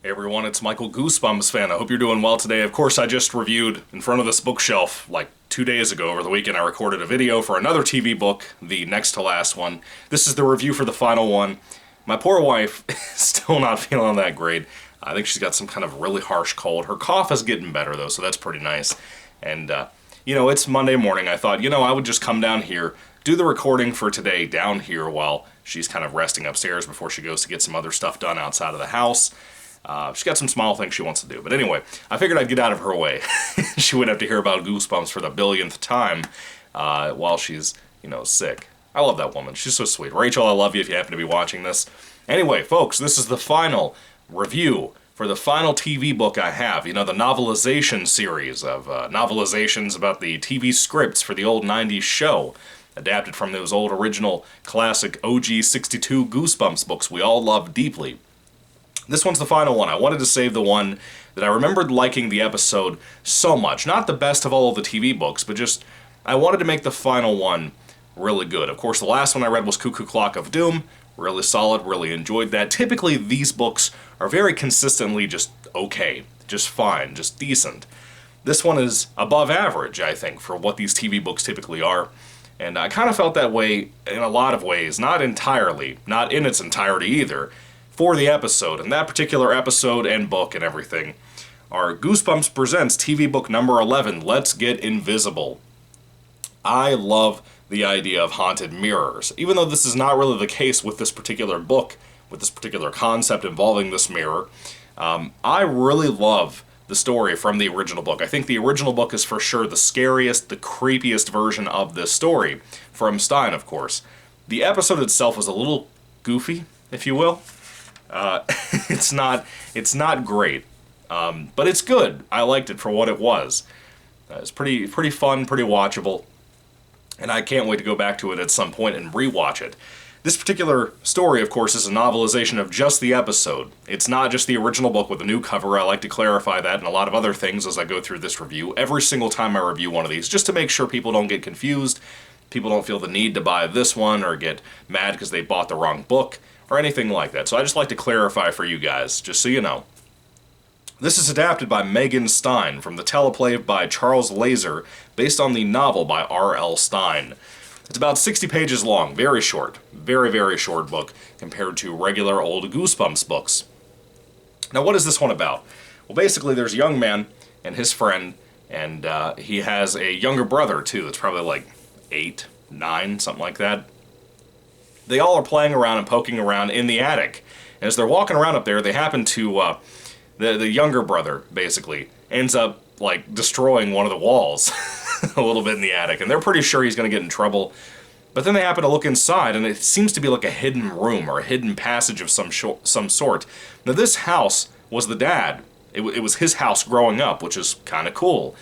Hey everyone, it's Michael GoosebumpsFan. I hope you're doing well today. Of course, I just reviewed in front of this bookshelf like 2 days ago over the weekend. I recorded a video for another TV book, the next to last one. This is the review for the final one. My poor wife is still not feeling that great. I think she's got some kind of really harsh cold. Her cough is getting better though, so that's pretty nice. And, it's Monday morning. I thought, I would just come down here, do the recording for today down here while she's kind of resting upstairs before she goes to get some other stuff done outside of the house. She's got some small things she wants to do. But anyway, I figured I'd get out of her way. She wouldn't have to hear about Goosebumps for the billionth time while she's, sick. I love that woman. She's so sweet. Rachel, I love you if you happen to be watching this. Anyway, folks, this is the final review for the final TV book I have. The novelization series of novelizations about the TV scripts for the old 90s show, adapted from those old original classic OG 62 Goosebumps books we all love deeply. This one's the final one. I wanted to save the one that I remembered liking the episode so much. Not the best of all of the TV books, but just I wanted to make the final one really good. Of course, the last one I read was Cuckoo Clock of Doom. Really solid, really enjoyed that. Typically, these books are very consistently just okay, just fine, just decent. This one is above average, I think, for what these TV books typically are. And I kind of felt that way in a lot of ways, not entirely, not in its entirety either, for the episode. And that particular episode and book and everything are Goosebumps Presents TV book number 11, Let's Get Invisible. I love the idea of haunted mirrors, even though this is not really the case with this particular book, with this particular concept involving this mirror. I really love the story from the original book. I think the original book is for sure the scariest, the creepiest version of this story, from Stein, of course. The episode itself was a little goofy, if you will. It's not great, but it's good. I liked it for what it was. It's pretty fun, pretty watchable, and I can't wait to go back to it at some point and rewatch it. This particular story, of course, is a novelization of just the episode. It's not just the original book with a new cover. I like to clarify that and a lot of other things as I go through this review. Every single time I review one of these, just to make sure people don't get confused, people don't feel the need to buy this one or get mad because they bought the wrong book, or anything like that. So I just like to clarify for you guys, just so you know. This is adapted by Megan Stein from the teleplay by Charles Laser, based on the novel by R.L. Stein. It's about 60 pages long, very short, very, very short book compared to regular old Goosebumps books. Now, what is this one about? Well, basically, there's a young man and his friend, and he has a younger brother, too, that's probably like 8, 9, something like that. They all are playing around and poking around in the attic. And as they're walking around up there, they happen to, the younger brother, basically, ends up, destroying one of the walls a little bit in the attic. And they're pretty sure he's going to get in trouble. But then they happen to look inside, and it seems to be like a hidden room or a hidden passage of some sort. Now, this house was the dad. It was his house growing up, which is kind of cool.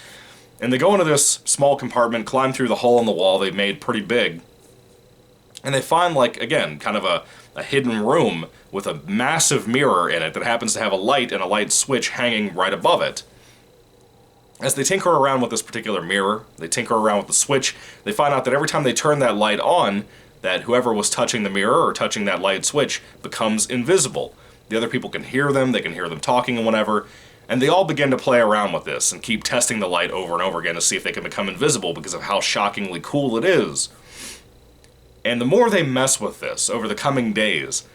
And they go into this small compartment, climb through the hole in the wall they've made pretty big, and they find, again, kind of a hidden room with a massive mirror in it that happens to have a light and a light switch hanging right above it. As they tinker around with this particular mirror, they tinker around with the switch, they find out that every time they turn that light on, that whoever was touching the mirror or touching that light switch becomes invisible. The other people can hear them, they can hear them talking and whatever, and they all begin to play around with this and keep testing the light over and over again to see if they can become invisible because of how shockingly cool it is. And the more they mess with this over the coming days,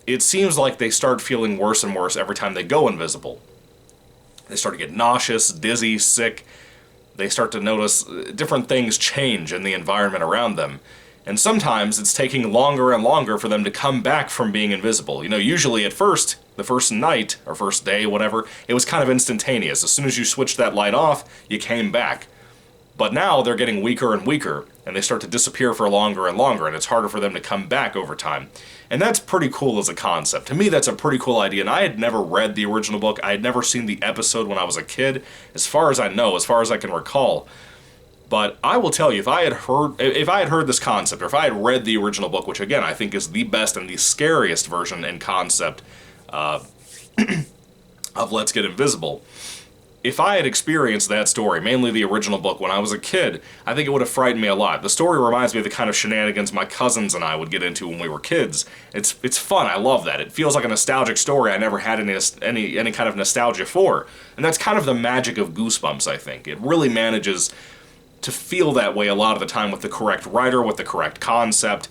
it seems like they start feeling worse and worse every time they go invisible. They start to get nauseous, dizzy, sick. They start to notice different things change in the environment around them. And sometimes it's taking longer and longer for them to come back from being invisible. Usually at first, the first night, or first day, whatever, it was kind of instantaneous. As soon as you switched that light off, you came back. But now they're getting weaker and weaker, and they start to disappear for longer and longer, and it's harder for them to come back over time. And that's pretty cool as a concept. To me, that's a pretty cool idea, and I had never read the original book. I had never seen the episode when I was a kid, as far as I know, as far as I can recall. But I will tell you, if I had heard this concept, or if I had read the original book, which again I think is the best and the scariest version and concept of Let's Get Invisible, if I had experienced that story, mainly the original book, when I was a kid, I think it would have frightened me a lot. The story reminds me of the kind of shenanigans my cousins and I would get into when we were kids. It's fun. I love that. It feels like a nostalgic story I never had any kind of nostalgia for. And that's kind of the magic of Goosebumps, I think. It really manages to feel that way a lot of the time with the correct writer, with the correct concept.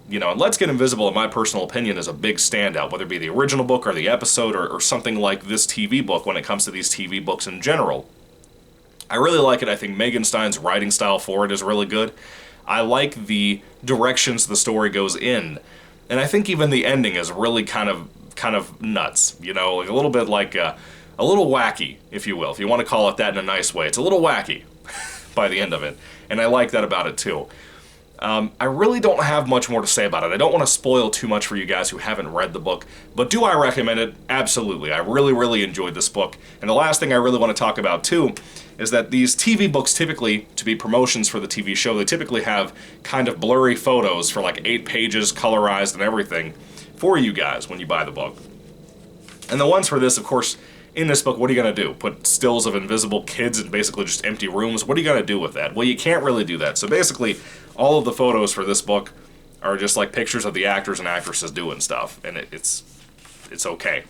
You know, and Let's Get Invisible, in my personal opinion, is a big standout, whether it be the original book or the episode or something like this TV book when it comes to these TV books in general. I really like it. I think Megan Stein's writing style for it is really good. I like the directions the story goes in. And I think even the ending is really kind of nuts, you know, like a little bit like a little wacky, if you will, if you want to call it that in a nice way. It's a little wacky by the end of it, and I like that about it too. I really don't have much more to say about it. I don't want to spoil too much for you guys who haven't read the book, but do I recommend it? Absolutely. I really, really enjoyed this book. And the last thing I really want to talk about too is that these TV books typically, to be promotions for the TV show, they typically have kind of blurry photos for like 8 pages, colorized and everything, for you guys when you buy the book. And the ones for this, of course, in this book, what are you going to do? Put stills of invisible kids in basically just empty rooms? What are you going to do with that? Well, you can't really do that. So basically, all of the photos for this book are just like pictures of the actors and actresses doing stuff, and it's okay.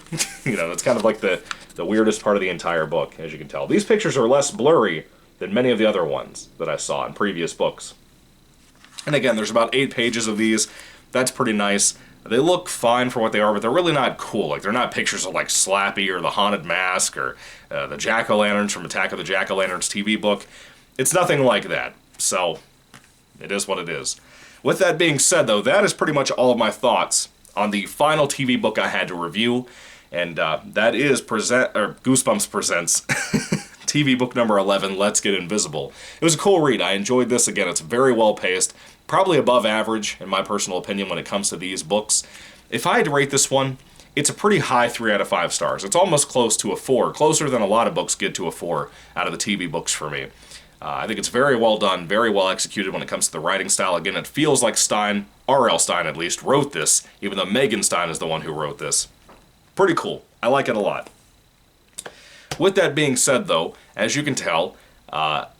You know, that's kind of like the weirdest part of the entire book, as you can tell. These pictures are less blurry than many of the other ones that I saw in previous books. And again, there's about 8 pages of these. That's pretty nice. They look fine for what they are, but they're really not cool. Like, they're not pictures of, like, Slappy or the Haunted Mask or the Jack-o'-lanterns from Attack of the Jack-o'-lanterns TV book. It's nothing like that. So, it is what it is. With that being said, though, that is pretty much all of my thoughts on the final TV book I had to review, and that is Goosebumps Presents TV book number 11, Let's Get Invisible. It was a cool read. I enjoyed this. Again, it's very well paced. Probably above average, in my personal opinion, when it comes to these books. If I had to rate this one, it's a pretty high 3 out of 5 stars. It's almost close to a 4, closer than a lot of books get to a 4 out of the TV books for me. I think it's very well done, very well executed when it comes to the writing style. Again, it feels like Stein, R.L. Stein at least, wrote this, even though Megan Stein is the one who wrote this. Pretty cool. I like it a lot. With that being said, though, as you can tell,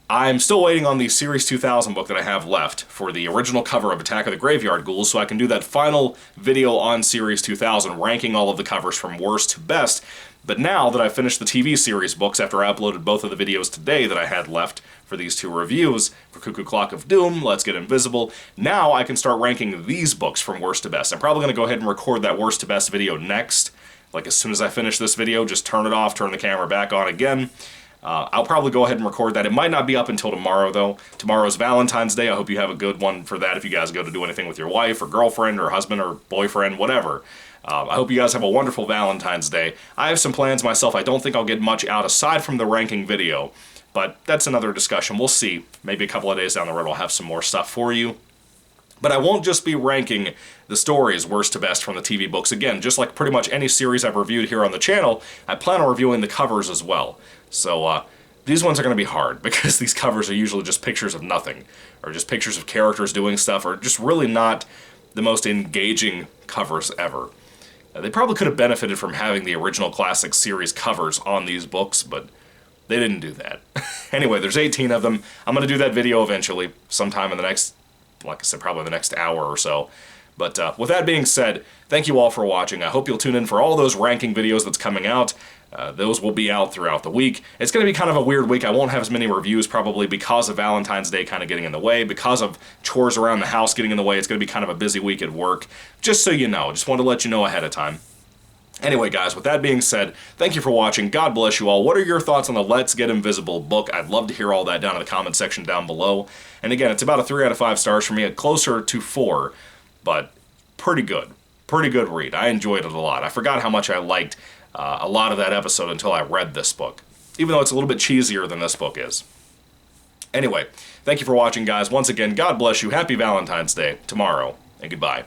I'm still waiting on the Series 2000 book that I have left for the original cover of Attack of the Graveyard Ghouls, so I can do that final video on Series 2000, ranking all of the covers from worst to best. But now that I've finished the TV series books, after I uploaded both of the videos today that I had left for these 2 reviews, for Cuckoo Clock of Doom, Let's Get Invisible, now I can start ranking these books from worst to best. I'm probably going to go ahead and record that worst to best video next. Like, as soon as I finish this video, just turn it off, turn the camera back on again. I'll probably go ahead and record that. It might not be up until tomorrow, though. Tomorrow's Valentine's Day. I hope you have a good one for that if you guys go to do anything with your wife or girlfriend or husband or boyfriend, whatever. I hope you guys have a wonderful Valentine's Day. I have some plans myself. I don't think I'll get much out aside from the ranking video, but that's another discussion. We'll see. Maybe a couple of days down the road I'll have some more stuff for you. But I won't just be ranking the stories worst to best from the TV books. Again, just like pretty much any series I've reviewed here on the channel, I plan on reviewing the covers as well. So these ones are going to be hard because these covers are usually just pictures of nothing, or just pictures of characters doing stuff, or just really not the most engaging covers ever. They probably could have benefited from having the original classic series covers on these books, but they didn't do that. Anyway, there's 18 of them. I'm going to do that video eventually, sometime in the next, like I said, probably the next hour or so. But with that being said, thank you all for watching. I hope you'll tune in for all those ranking videos that's coming out. Those will be out throughout the week. It's going to be kind of a weird week. I won't have as many reviews probably because of Valentine's Day kind of getting in the way, because of chores around the house getting in the way. It's going to be kind of a busy week at work, just so you know. Just wanted to let you know ahead of time. Anyway, guys, with that being said, thank you for watching. God bless you all. What are your thoughts on the Let's Get Invisible book? I'd love to hear all that down in the comment section down below. And again, it's about a 3 out of 5 stars for me, closer to 4, but pretty good. Pretty good read. I enjoyed it a lot. I forgot how much I liked a lot of that episode until I read this book, even though it's a little bit cheesier than this book is. Anyway, thank you for watching, guys. Once again, God bless you. Happy Valentine's Day tomorrow, and goodbye.